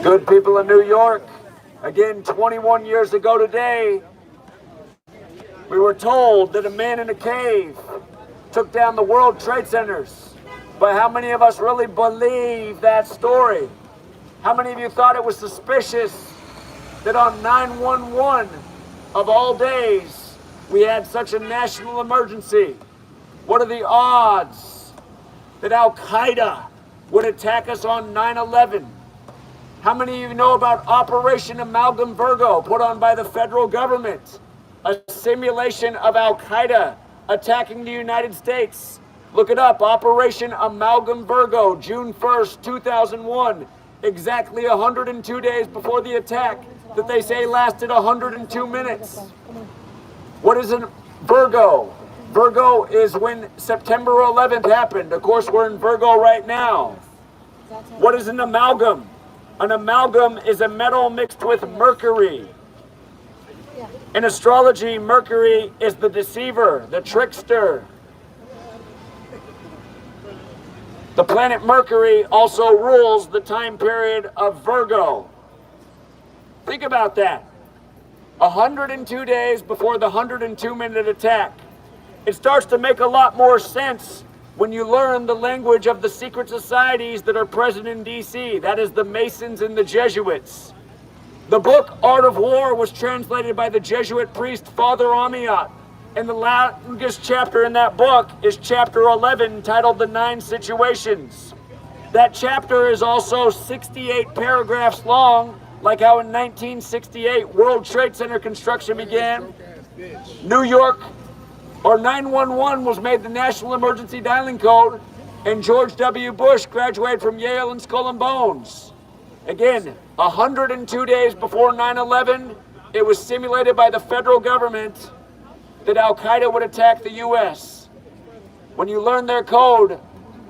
Good people of New York, again, 21 years ago today, we were told that a man in a cave took down the World Trade Centers. But how many of us really believe that story? How many of you thought it was suspicious that on 9/11 of all days, we had such a national emergency? What are the odds that Al-Qaeda would attack us on 9/11? How many of you know about Operation Amalgam Virgo put on by the federal government? A simulation of Al-Qaeda attacking the United States. Look it up, Operation Amalgam Virgo, June 1st, 2001. Exactly 102 days before the attack that they say lasted 102 minutes. What is a Virgo? Virgo is when September 11th happened. Of course, we're in Virgo right now. What is an amalgam? An amalgam is a metal mixed with mercury. In astrology, Mercury is the deceiver, the trickster. The planet Mercury also rules the time period of Virgo. Think about that. 102 days before the 102-minute attack. It starts to make a lot more sense when you learn the language of the secret societies that are present in D.C. That is the Masons and the Jesuits. The book Art of War was translated by the Jesuit priest Father Amiot. And the longest chapter in that book is chapter 11, titled The 9 Situations. That chapter is also 68 paragraphs long, like how in 1968 World Trade Center construction began. New York, or 911 was made the national emergency dialing code, and George W. Bush graduated from Yale and Skull and Bones. Again, 102 days before 9/11, it was simulated by the federal government that Al-Qaeda would attack the U.S. When you learn their code,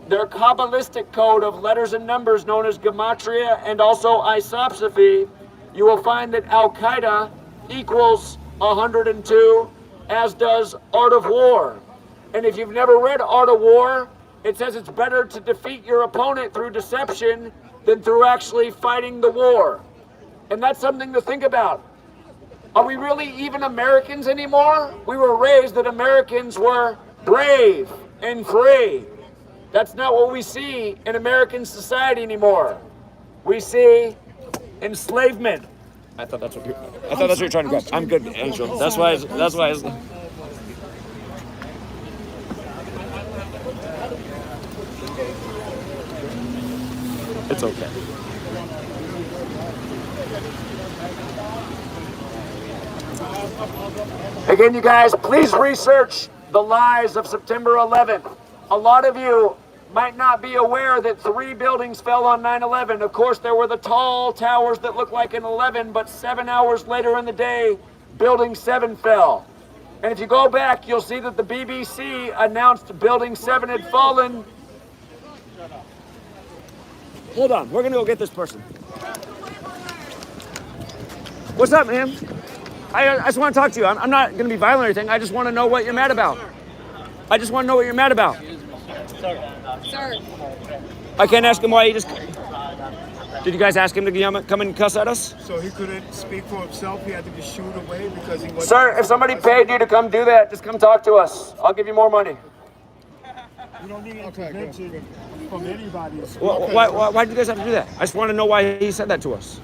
their Kabbalistic code of letters and numbers known as Gematria and also isopsophy, you will find that Al-Qaeda equals 102, as does Art of War. And if you've never read Art of War, it says it's better to defeat your opponent through deception than through actually fighting the war. And that's something to think about. Are we really even Americans anymore? We were raised that Americans were brave and free. That's not what we see in American society anymore. We see enslavement. I thought that's what you're trying to grab. I'm good, Angel. That's why. It's okay. Again, you guys, please research the lies of September 11th. A lot of you might not be aware that 3 buildings fell on 9/11. Of course, there were the tall towers that looked like an 11, but 7 hours later in the day, Building 7 fell. And if you go back, you'll see that the BBC announced Building 7 had fallen. Hold on, we're gonna go get this person. What's up, man? I just want to talk to you. I'm not gonna be violent or anything. I just want to know what you're mad about. I just want to know what you're mad about. Sir. I can't ask him why he just... Did you guys ask him to come and cuss at us? So he couldn't speak for himself? He had to just shoot away because he wasn't... Sir, if somebody paid you to come do that, just come talk to us. I'll give you more money. You don't need intervention from anybody. Why did you guys have to do that? I just want to know why he said that to us.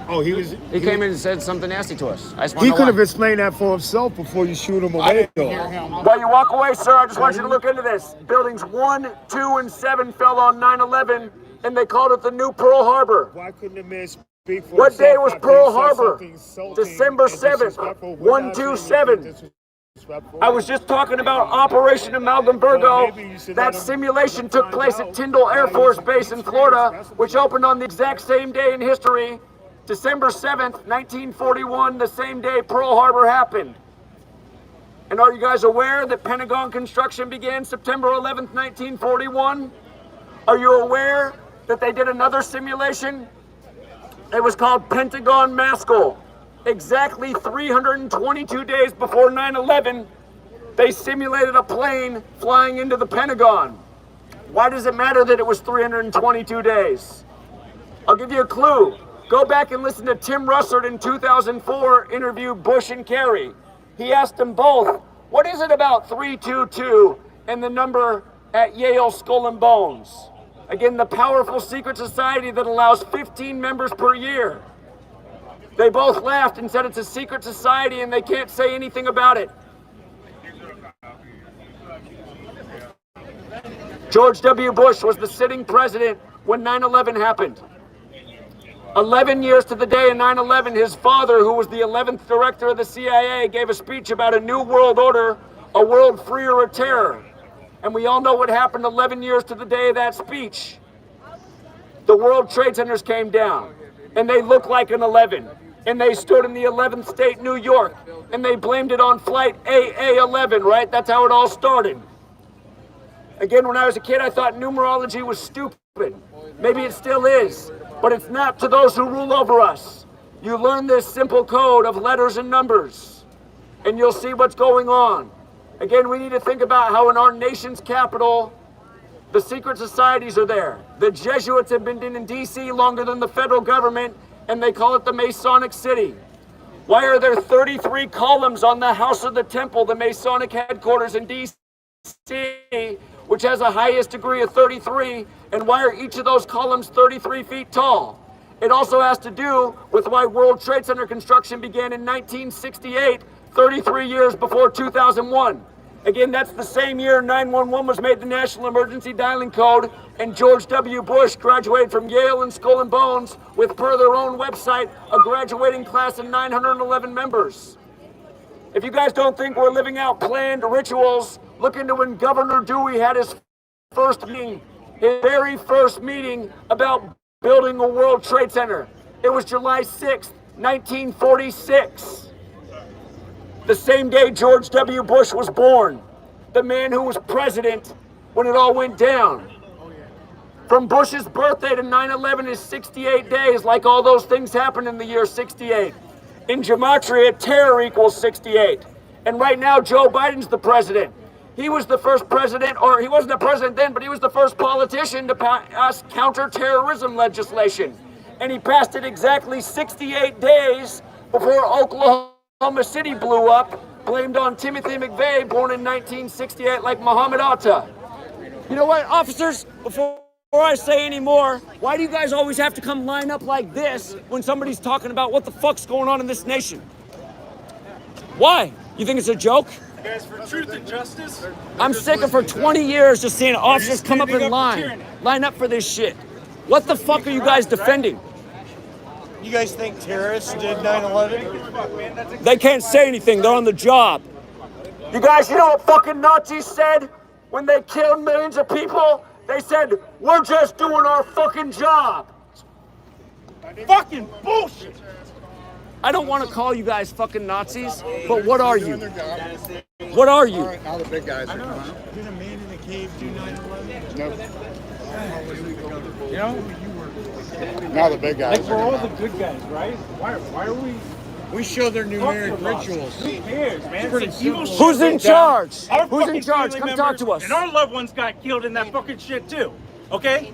Oh, he came in and said something nasty to us. He could have explained that for himself before you shoot him away, though. While you walk away, sir, I just want you to look into this. Buildings 1, 2, and 7 fell on 9/11, and they called it the new Pearl Harbor. Why couldn't the man speak for What day was Pearl Harbor? December 7th, 127. I was just talking about Operation Amalgam Virgo. That simulation took place at Tyndall Air Force Base in Florida, which opened on the exact same day in history, December 7th, 1941, the same day Pearl Harbor happened. And are you guys aware that Pentagon construction began September 11th, 1941? Are you aware that they did another simulation? It was called Pentagon Maskell. Exactly 322 days before 9/11, they simulated a plane flying into the Pentagon. Why does it matter that it was 322 days? I'll give you a clue. Go back and listen to Tim Russert in 2004 interview Bush and Kerry. He asked them both, what is it about 322 and the number at Yale Skull and Bones? Again, the powerful secret society that allows 15 members per year. They both laughed and said it's a secret society and they can't say anything about it. George W. Bush was the sitting president when 9/11 happened. 11 years to the day of 9/11, his father, who was the 11th director of the CIA, gave a speech about a new world order, a world freer of terror. And we all know what happened 11 years to the day of that speech. The World Trade Centers came down, and they looked like an 11. And they stood in the 11th state, New York, and they blamed it on flight AA-11, right? That's how it all started. Again, when I was a kid, I thought numerology was stupid. Maybe it still is, but it's not to those who rule over us. You learn this simple code of letters and numbers, and you'll see what's going on. Again, we need to think about how in our nation's capital, the secret societies are there. The Jesuits have been in D.C. longer than the federal government, and they call it the Masonic City. Why are there 33 columns on the House of the Temple, the Masonic headquarters in D.C., which has a highest degree of 33, and why are each of those columns 33 feet tall? It also has to do with why World Trade Center construction began in 1968, 33 years before 2001. Again, that's the same year 911 was made the National Emergency Dialing Code, and George W. Bush graduated from Yale and Skull and Bones with, per their own website, a graduating class of 911 members. If you guys don't think we're living out planned rituals, look into when Governor Dewey had his first meeting, his very first meeting about building a World Trade Center. It was July 6th, 1946. The same day George W. Bush was born, the man who was president when it all went down. From Bush's birthday to 9/11 is 68 days, like all those things happened in the year 68. In Gematria, terror equals 68. And right now, Joe Biden's the president. He was the first president, or he wasn't the president then, but he was the first politician to pass counterterrorism legislation. And he passed it exactly 68 days before Oklahoma City blew up, blamed on Timothy McVeigh, born in 1968, like Muhammad Atta. You know what, officers, before I say any more, why do you guys always have to come line up like this when somebody's talking about what the fuck's going on in this nation? Why? You think it's a joke? Guys, for truth and justice. I'm sick of for 20 years just seeing officers come up in line up for this shit. What the fuck are you guys defending? You guys think terrorists did 9/11? They can't say anything, they're on the job. You guys, you know what fucking Nazis said when they killed millions of people? They said, we're just doing our fucking job. Fucking bullshit. I don't want to call you guys fucking Nazis, but what are you? What are you? All right, now the big guys are coming up. Did a man in the cave do 9/11? No. You know? Now the big guys Like, are we're all coming the up. good guys, right? Why are we... We show their numeric rituals. Who cares, man? pretty It's an evil simple. Who's shit in went down. charge? Our Who's in fucking charge? family Come talk members to us. And our loved ones got killed in that fucking shit too. Okay?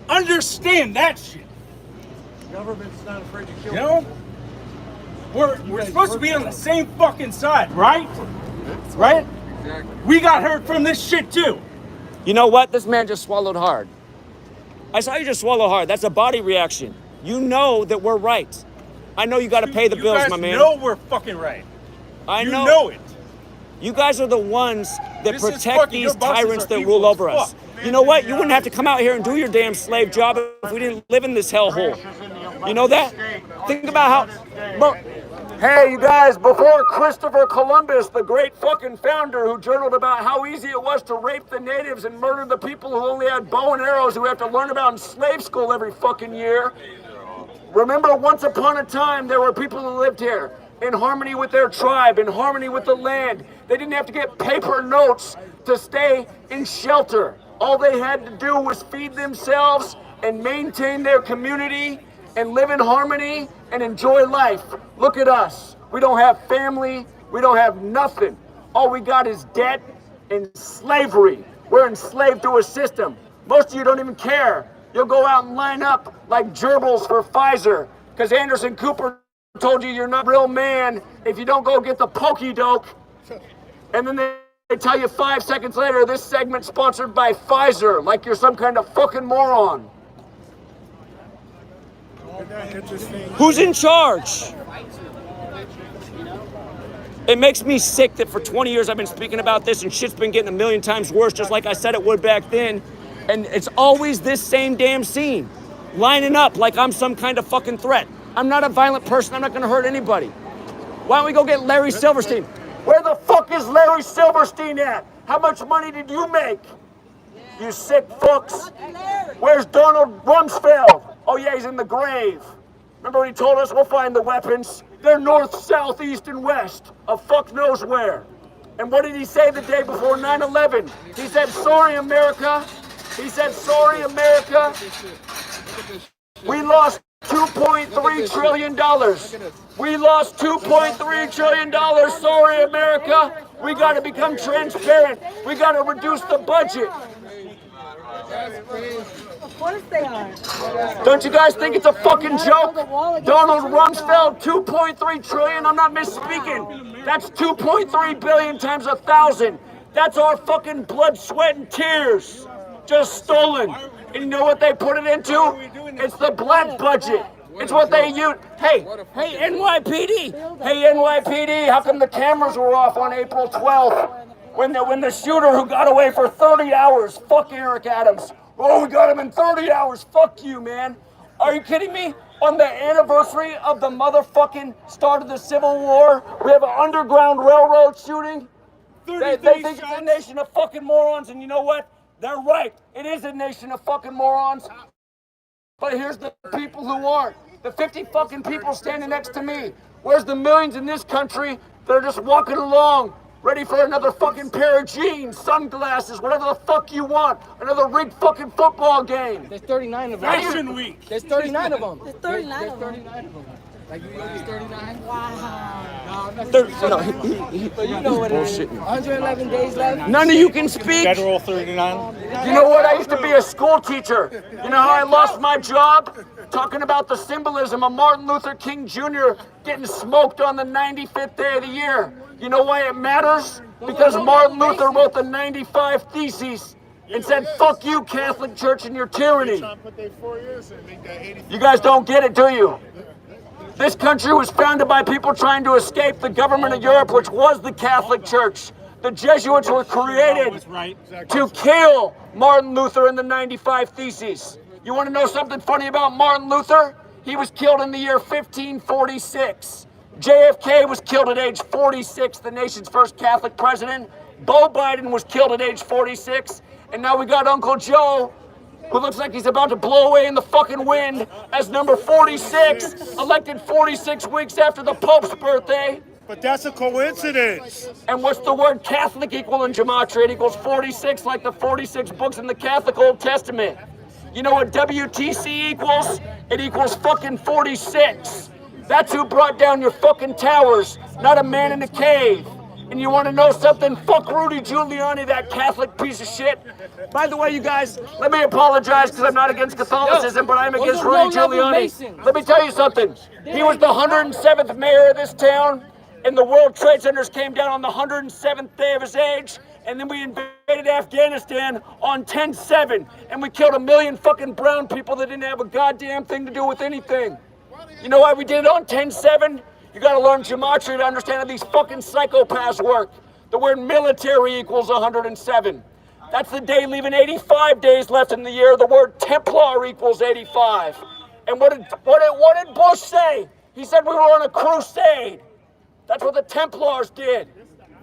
Understand that shit. Government's not afraid to kill You know? We're supposed to be on the same fucking side, right? Right? Exactly. We got hurt from this shit too. You know what? This man just swallowed hard. I saw you just swallow hard. That's a body reaction. You know that we're right. I know you got to pay the bills, my man. You guys know we're fucking right. I You know. know it. You guys are the ones that This is protect fucking- these your bosses tyrants are that evil rule as over us. fuck. You know what? You wouldn't have to come out here and do your damn slave job if we didn't live in this hellhole. You know that? Think about how... Hey, you guys, before Christopher Columbus, the great fucking founder who journaled about how easy it was to rape the natives and murder the people who only had bow and arrows who we have to learn about in slave school every fucking year. Remember, once upon a time, there were people who lived here in harmony with their tribe, in harmony with the land. They didn't have to get paper notes to stay in shelter. All they had to do was feed themselves and maintain their community and live in harmony and enjoy life. Look at us. We don't have family. We don't have nothing. All we got is debt and slavery. We're enslaved to a system. Most of you don't even care You'll go out and line up like gerbils for Pfizer because Anderson Cooper told you you're not a real man if you don't go get the pokey doke. And then they tell you 5 seconds later, this segment's sponsored by Pfizer, like you're some kind of fucking moron. Who's in charge? It makes me sick that for 20 years I've been speaking about this and shit's been getting a million times worse, just like I said it would back then. And it's always this same damn scene. Lining up like I'm some kind of fucking threat. I'm not a violent person. I'm not going to hurt anybody. Why don't we go get Larry Silverstein? Where the fuck is Larry Silverstein at? How much money did you make? You sick fucks. Where's Donald Rumsfeld? Oh yeah, he's in the grave. Remember when he told us we'll find the weapons? They're north, south, east, and west of fuck knows where. And what did he say the day before 9/11? He said, sorry, America. He said, sorry, America. We lost $2.3 trillion. We lost $2.3 trillion. Sorry, America. We got to become transparent. We got to reduce the budget. Of course they are. Don't you guys think it's a fucking joke? Donald Rumsfeld, 2.3 trillion. I'm not misspeaking. That's 2.3 billion times 1,000. That's our fucking blood, sweat, and tears. Just stolen. And you know what they put it into? It's the black budget. It's what they use. Hey, NYPD. Hey, NYPD, how come the cameras were off on April 12th? When the shooter who got away for 30 hours, fuck Eric Adams. Oh, we got him in 30 hours. Fuck you, man. Are you kidding me? On the anniversary of the motherfucking start of the Civil War, we have an underground railroad shooting. They think it's a nation of fucking morons, and you know what? They're right. It is a nation of fucking morons. But here's the people who aren't. The 50 fucking people standing next to me. Where's the millions in this country that are just walking along, ready for another fucking pair of jeans, sunglasses, whatever the fuck you want. Another rigged fucking football game. There's 39 of them. Fashion Week. There's 39 of them. There's 39 of them. 39 of them. Like, you know there's 39? Wow. No, But you know what it is. 111 days left. None of you can speak. Federal 39. You know what? I used to be a school teacher. You know how I lost my job? Talking about the symbolism of Martin Luther King Jr. getting smoked on the 95th day of the year. You know why it matters? Because Martin Luther wrote the 95 Theses and said, fuck you, Catholic Church, and your tyranny. You guys don't get it, do you? This country was founded by people trying to escape the government of Europe, which was the Catholic Church. The Jesuits were created to kill Martin Luther and the 95 Theses. You want to know something funny about Martin Luther? He was killed in the year 1546. JFK was killed at age 46, the nation's first Catholic president. Beau Biden was killed at age 46. And now we got Uncle Joe, who looks like he's about to blow away in the fucking wind as number 46, elected 46 weeks after the Pope's birthday. But that's a coincidence. And what's the word Catholic equal in Gematria? It equals 46, like the 46 books in the Catholic Old Testament. You know what WTC equals? It equals fucking 46. That's who brought down your fucking towers, not a man in a cave. And you want to know something? Fuck Rudy Giuliani, that Catholic piece of shit. By the way, you guys, let me apologize because I'm not against Catholicism, but I'm against Rudy Giuliani. Let me tell you something. He was the 107th mayor of this town, and the World Trade Centers came down on the 107th day of his age, and then we invaded Afghanistan on 10/7, and we killed 1 million fucking brown people that didn't have a goddamn thing to do with anything. You know why we did it on 10/7? You gotta learn Gematria to understand how these fucking psychopaths work. The word military equals 107. That's the day leaving 85 days left in the year. The word Templar equals 85. And what did Bush say? He said we were on a crusade. That's what the Templars did.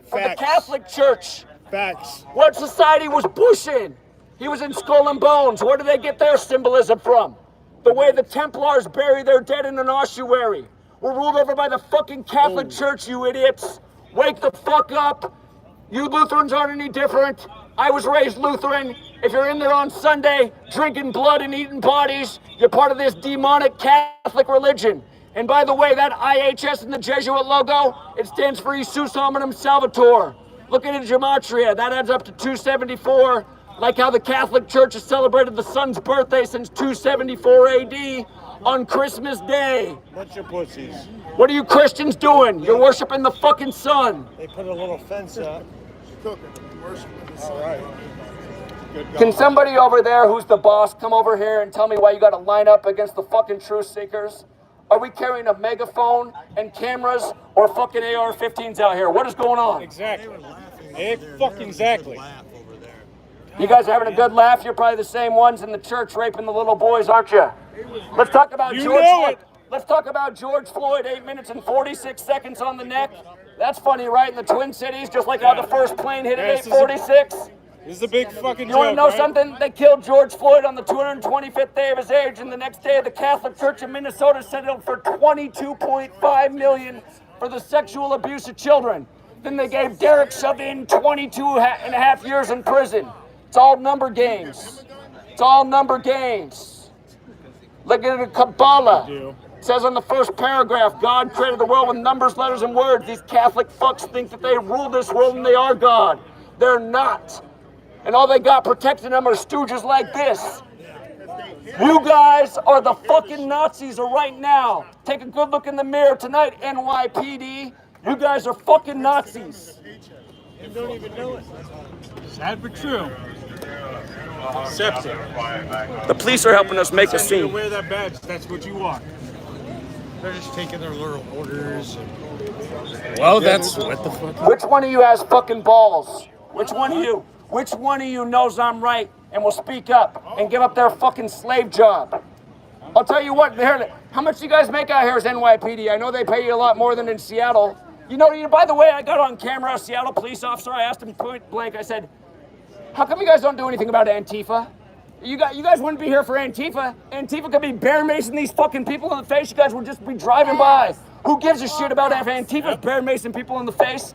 For the Catholic Church. Facts. What society was Bush in? He was in Skull and Bones. Where do they get their symbolism from? The way the Templars bury their dead in an ossuary. We're ruled over by the fucking Catholic Church, you idiots. Wake the fuck up. You Lutherans aren't any different. I was raised Lutheran. If you're in there on Sunday, drinking blood and eating bodies, you're part of this demonic Catholic religion. And by the way, that IHS in the Jesuit logo, it stands for Jesus Hominum Salvator. Look at it, Gematria. That adds up to 274. Like how the Catholic Church has celebrated the sun's birthday since 274 AD on Christmas Day. Bunch of pussies. What are you Christians doing? You're worshiping the fucking sun. They put a little fence up. Cooking. Worshiping the sun. All right. Good God. Can somebody over there who's the boss come over here and tell me why you got to line up against the fucking truth seekers? Are we carrying a megaphone and cameras or fucking AR-15s out here? What is going on? Exactly. Fucking exactly. You guys are having a good laugh. You're probably the same ones in the church raping the little boys, aren't you? Let's talk about You George know Floyd. it. Let's talk about George Floyd. 8 minutes and 46 seconds on the neck. That's funny, right? In the Twin Cities, just like how the first plane hit at 8:46. This is a big fucking You want to joke, know right? something? They killed George Floyd on the 225th day of his age, and the next day the Catholic Church in Minnesota settled for $22.5 million for the sexual abuse of children. Then they gave Derek Chauvin 22 and a half years in prison. It's all number games. It's all number games. Look at the Kabbalah. It says on the first paragraph, God created the world with numbers, letters, and words. These Catholic fucks think that they rule this world and they are God. They're not. And all they got protecting them are stooges like this. You guys are the fucking Nazis right now. Take a good look in the mirror tonight, NYPD. You guys are fucking Nazis. You don't even know it. Sad but true. Accept it. The police are helping us make a You scene. wear that badge, that's what you are. They're just taking their little orders. Well, that's what the fuck. Which one of you has fucking balls? Which one of you? Which one of you knows I'm right and will speak up and give up their fucking slave job? I'll tell you what, how much do you guys make out here as NYPD? I know they pay you a lot more than in Seattle. You know, by the way, I got on camera a Seattle police officer. I asked him point blank, I said, how come you guys don't do anything about Antifa? You guys wouldn't be here for Antifa. Antifa could be bear macing these fucking people in the face. You guys would just be driving by. Who gives a shit about if Antifa's bear macing people in the face?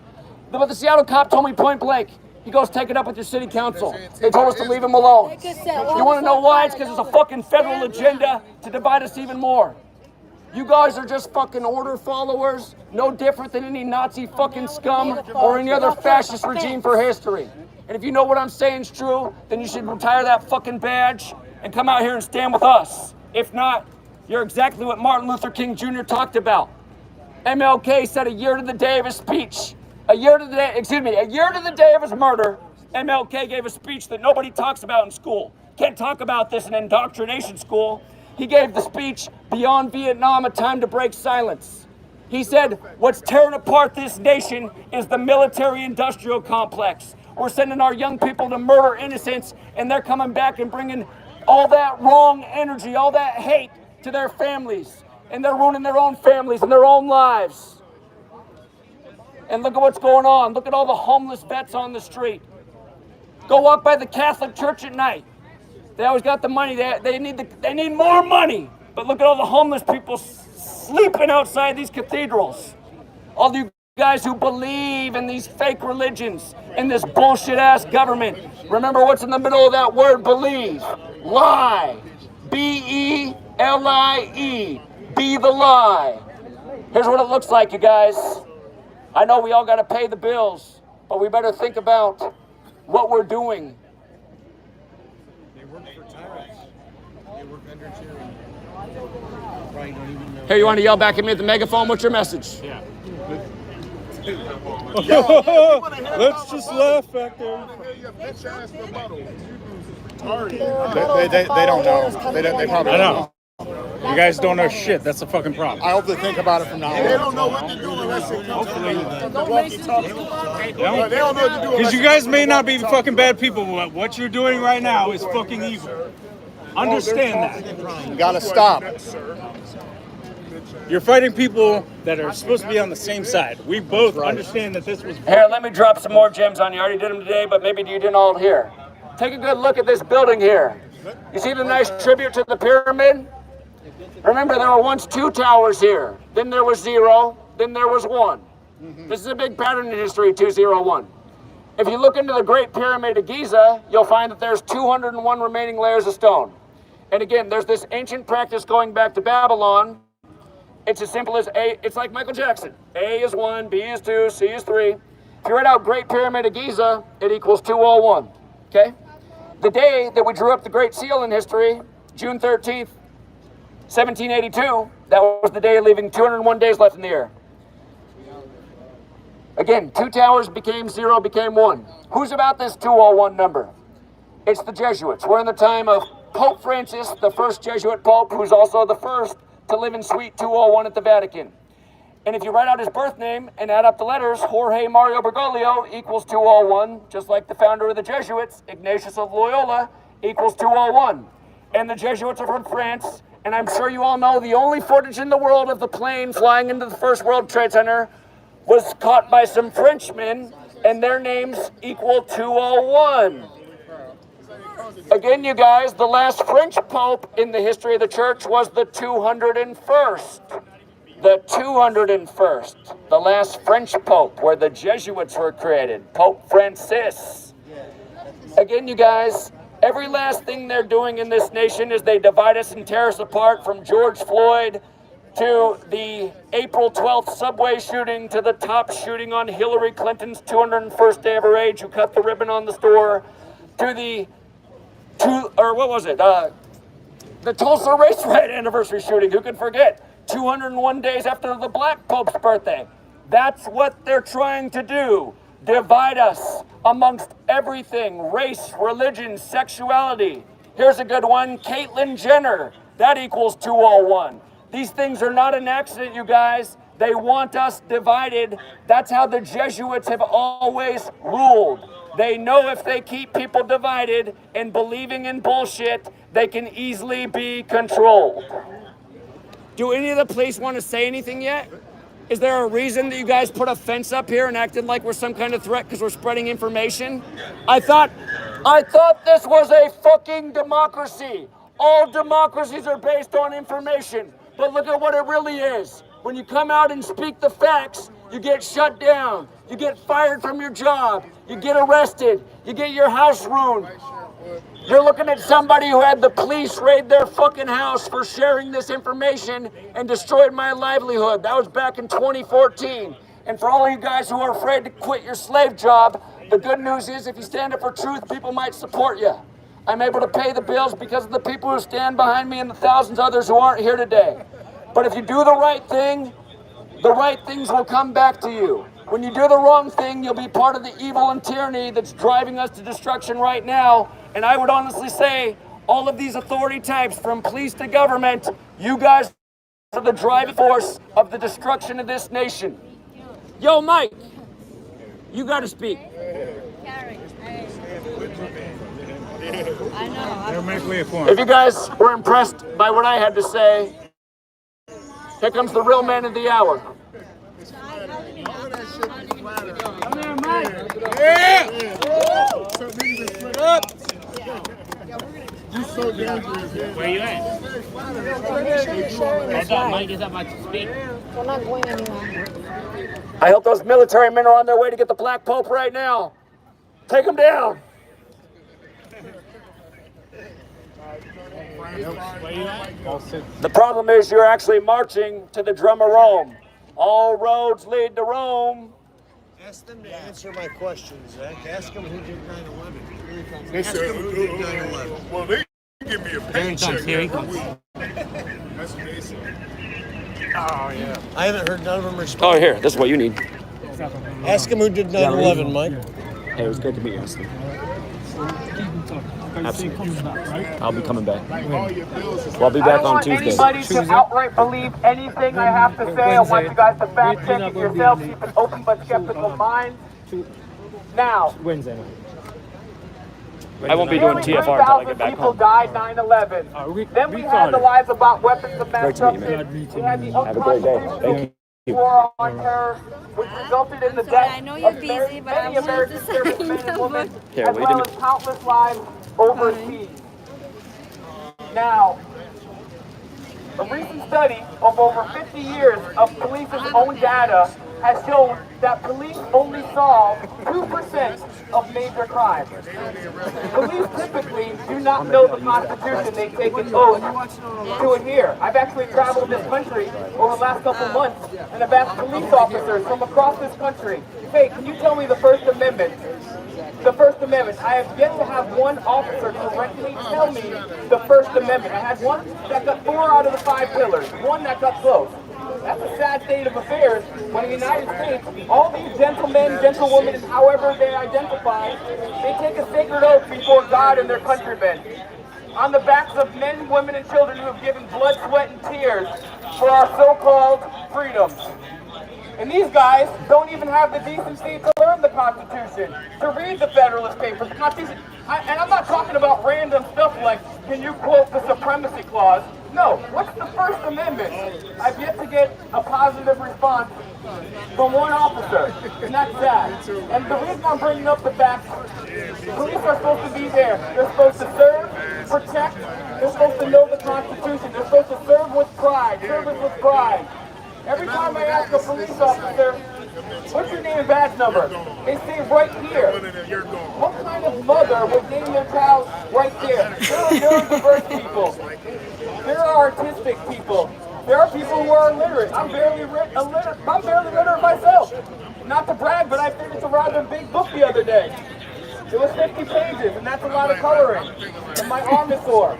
But the Seattle cop told me point blank. He goes, take it up with your city council. They told us to leave him alone. You want to know why? It's because it's a fucking federal agenda to divide us even more. You guys are just fucking order followers, no different than any Nazi fucking scum or any other fascist regime for history. And if you know what I'm saying is true, then you should retire that fucking badge and come out here and stand with us. If not, you're exactly what Martin Luther King Jr. talked about. MLK said a year to the day of his speech. A year to the day of his murder, MLK gave a speech that nobody talks about in school. Can't talk about this in indoctrination school. He gave the speech, Beyond Vietnam, a time to break silence. He said, what's tearing apart this nation is the military-industrial complex. We're sending our young people to murder innocents, and they're coming back and bringing all that wrong energy, all that hate to their families. And they're ruining their own families and their own lives. And look at what's going on. Look at all the homeless vets on the street. Go walk by the Catholic Church at night. They always got the money. They need more money. But look at all the homeless people sleeping outside these cathedrals. All you guys who believe in these fake religions, in this bullshit-ass government. Remember what's in the middle of that word, believe. Lie. B-E-L-I-E. Be the lie. Here's what it looks like, you guys. I know we all got to pay the bills, but we better think about what we're doing. They work for tyrants. They work under tyranny. Probably don't even know. Here, you want to yell back at me at the megaphone? What's your message? Yeah. Let's just laugh back there. They don't know. They probably I don't know. know. You guys don't know shit. That's the fucking problem. I hope they think about it from now on. They don't know what to do unless they come to the walkie-talkie. They don't know what to do Because you guys may not be fucking bad people, but what you're doing right now is fucking evil. Understand that. You gotta stop. You're fighting people that are supposed to be on the same side. We both understand that this was. Here, let me drop some more gems on you. I already did them today, but maybe you didn't all hear. Take a good look at this building here. You see the nice tribute to the pyramid? Remember, there were once 2 towers here. Then there was 0. Then there was 1. This is a big pattern in history, 201. If you look into the Great Pyramid of Giza, you'll find that there's 201 remaining layers of stone. And again, there's this ancient practice going back to Babylon. It's as simple as A. It's like Michael Jackson. A is 1, B is 2, C is 3. If you write out Great Pyramid of Giza, it equals 201. Okay? the day that we drew up the Great Seal in history, June 13th, 1782, that was the day leaving 201 days left in the year. Again, 2 towers became 0, became 1. Who's about this 201 number? It's the Jesuits. We're in the time of Pope Francis, the first Jesuit Pope, who's also the first to live in Suite 201 at the Vatican. And if you write out his birth name and add up the letters, Jorge Mario Bergoglio equals 201, just like the founder of the Jesuits, Ignatius of Loyola, equals 201. And the Jesuits are from France, and I'm sure you all know the only footage in the world of the plane flying into the First World Trade Center was caught by some Frenchmen, and their names equal 201. Again, you guys, the last French Pope in the history of the church was the 201st. The 201st, the last French Pope, where the Jesuits were created, Pope Francis. Again, you guys, every last thing they're doing in this nation is they divide us and tear us apart, from George Floyd to the April 12th subway shooting to the top shooting on Hillary Clinton's 201st day of her age, who cut the ribbon on the store, to the the Tulsa race riot anniversary shooting. Who can forget? 201 days after the Black Pope's birthday. That's what they're trying to do. Divide us amongst everything: race, religion, sexuality. Here's a good one: Caitlyn Jenner. That equals 201. These things are not an accident, you guys. They want us divided. That's how the Jesuits have always ruled. They know if they keep people divided and believing in bullshit, they can easily be controlled. Do any of the police want to say anything yet? Is there a reason that you guys put a fence up here and acted like we're some kind of threat because we're spreading information? I thought this was a fucking democracy. All democracies are based on information. But look at what it really is. When you come out and speak the facts, you get shut down. You get fired from your job. You get arrested. You get your house ruined. You're looking at somebody who had the police raid their fucking house for sharing this information and destroyed my livelihood. That was back in 2014. And for all of you guys who are afraid to quit your slave job, the good news is if you stand up for truth, people might support you. I'm able to pay the bills because of the people who stand behind me and the thousands of others who aren't here today. But if you do the right thing, the right things will come back to you. When you do the wrong thing, you'll be part of the evil and tyranny that's driving us to destruction right now. And I would honestly say, all of these authority types, from police to government, you guys are the driving force of the destruction of this nation. Yo, Mike, you gotta speak. I know. They'll make way for him. If you guys were impressed by what I had to say, here comes the real man of the hour. Come here, Mike. Yeah! You're so dangerous, man. Where you at? Hold on, Mike is about to speak. We're not going anywhere. I hope those military men are on their way to get the Black Pope right now. Take him down. The problem is you're actually marching to the drum of Rome. All roads lead to Rome. Ask them to answer my questions, Zach. Ask them who did 9/11. They Ask them who did 9/11. well, they give me a Here he paycheck comes, here he every comes. week. That's what they say. I haven't heard none of them respond. Oh, here, this is what you need. Ask them who did 9/11, Mike. Hey, it was good to meet you, Ashley. Absolutely. I'll be coming back. All your bills is Well, I'll be back on Tuesday. Anybody to outright believe anything I have to say. I want you guys to fact check it yourselves. Keep an open but skeptical mind. Now, Wednesday. I won't be doing nearly TFR until I get 3,000 back people home. died 9/11. Then we had the lies about weapons of mass Great to meet you, destruction. We had the Have a great day. Thank you. war on terror, which resulted in the death I know you're of busy, but I many wanted American to servicemen sign and the women, book. Here, as wait a well minute. as countless lives overseas. Now, a recent study of over 50 years of police's own data has shown that police only solve 2% of major crimes. Police typically do not know the Constitution. They take an oath to adhere. I've actually traveled this country over the last couple months, and I've asked police officers from across this country, hey, can you tell me the First Amendment? the First Amendment. I have yet to have one officer correctly tell me the First Amendment. I had one that got 4 out of the 5 pillars, one that got close. That's a sad state of affairs when in the United States, all these gentlemen, gentlewomen, however they identify, they take a sacred oath before God and their countrymen. On the backs of men, women, and children who have given blood, sweat, and tears for our so-called freedoms. And these guys don't even have the decency to learn the Constitution, to read the Federalist Papers, the Constitution. And I'm not talking about random stuff like, can you quote the Supremacy Clause? No, what's the First Amendment? I've yet to get a positive response from one officer, and that's sad. And the reason I'm bringing up the fact, police are supposed to be there. They're supposed to serve, protect, they're supposed to know the Constitution. They're supposed to serve with pride, service with pride. Every time I ask a police officer, what's your name and badge number? They say right here. What kind of mother would name their child right there? There are neurodiverse people. There are artistic people. There are people who are illiterate. I'm barely illiterate myself. Not to brag, but I finished a rather big book the other day. It was 50 pages, and that's a lot of coloring. And my arm is sore.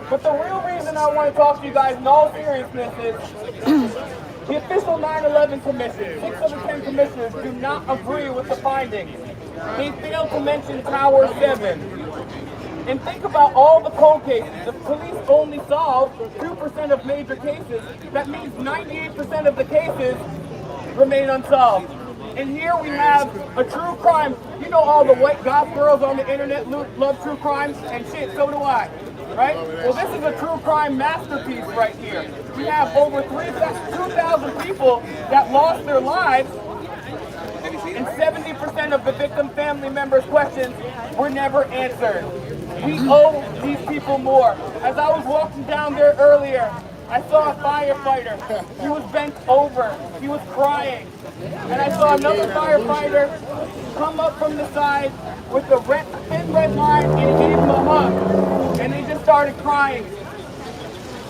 But the real reason I want to talk to you guys in all seriousness is the official 9/11 Commission, 6 of the 10 commissioners do not agree with the findings. They failed to mention Tower 7. And think about all the cold cases. The police only solved 2% of major cases. That means 98% of the cases remain unsolved. And here we have a true crime. You know all the white goth girls on the internet love true crimes? And shit, so do I. Right? Well, this is a true crime masterpiece right here. We have over 2,000 people that lost their lives, and 70% of the victim family members' questions were never answered. We owe these people more. As I was walking down there earlier, I saw a firefighter. He was bent over. He was crying. And I saw another firefighter come up from the side with the thin red line and he gave him a hug. And they just started crying.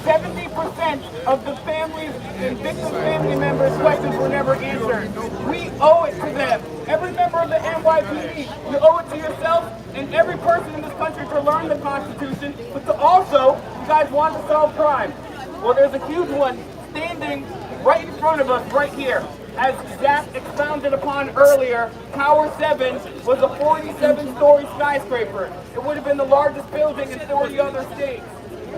70% of the families and victim family members' questions were never answered. We owe it to them. Every member of the NYPD, you owe it to yourself and every person in this country to learn the Constitution, but to also, you guys want to solve crime. Well, there's a huge one standing right in front of us right here. As Zach expounded upon earlier, Tower 7 was a 47-story skyscraper. It would have been the largest building in 40 other states.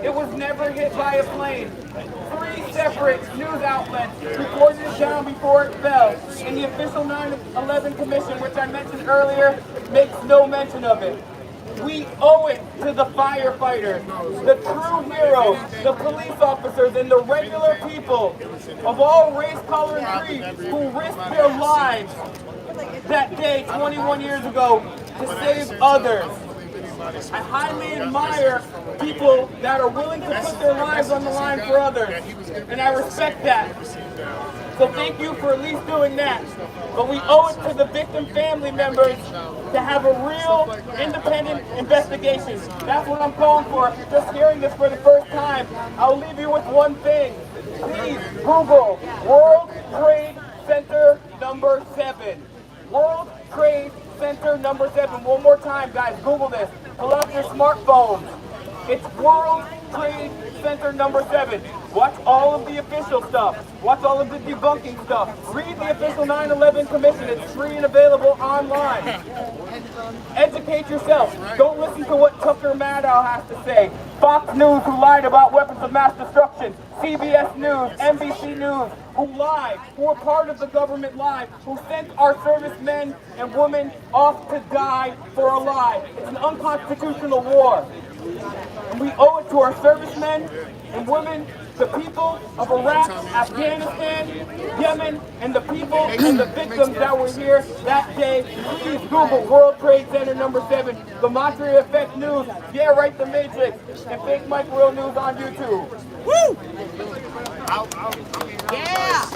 It was never hit by a plane. 3 separate news outlets reported it down before it fell. And the official 9/11 Commission, which I mentioned earlier, makes no mention of it. We owe it to the firefighters, the true heroes, the police officers, and the regular people of all race, color, and creed who risked their lives that day 21 years ago to save others. I highly admire people that are willing to put their lives on the line for others, and I respect that. So thank you for at least doing that. But we owe it to the victim family members to have a real independent investigation. That's what I'm calling for. If you're just hearing this for the first time, I'll leave you with one thing. Please Google World Trade Center number 7. World Trade Center number 7. One more time, guys. Google this. Pull out your smartphones. It's World Trade Center number 7. Watch all of the official stuff. Watch all of the debunking stuff. Read the official 9/11 Commission. It's free and available online. Educate yourself. Don't listen to what Tucker Maddow has to say. Fox News, who lied about weapons of mass destruction. CBS News, NBC News, who lied, who were part of the government lie, who sent our servicemen and women off to die for a lie. It's an unconstitutional war. And we owe it to our servicemen and women, the people of Iraq, Afghanistan, Yemen, and the people and the victims that were here that day. Please Google World Trade Center number 7, GematriaEffectNews, yeah, right, The Matrix, and Fake Mike Real News on YouTube. Woo! Yeah!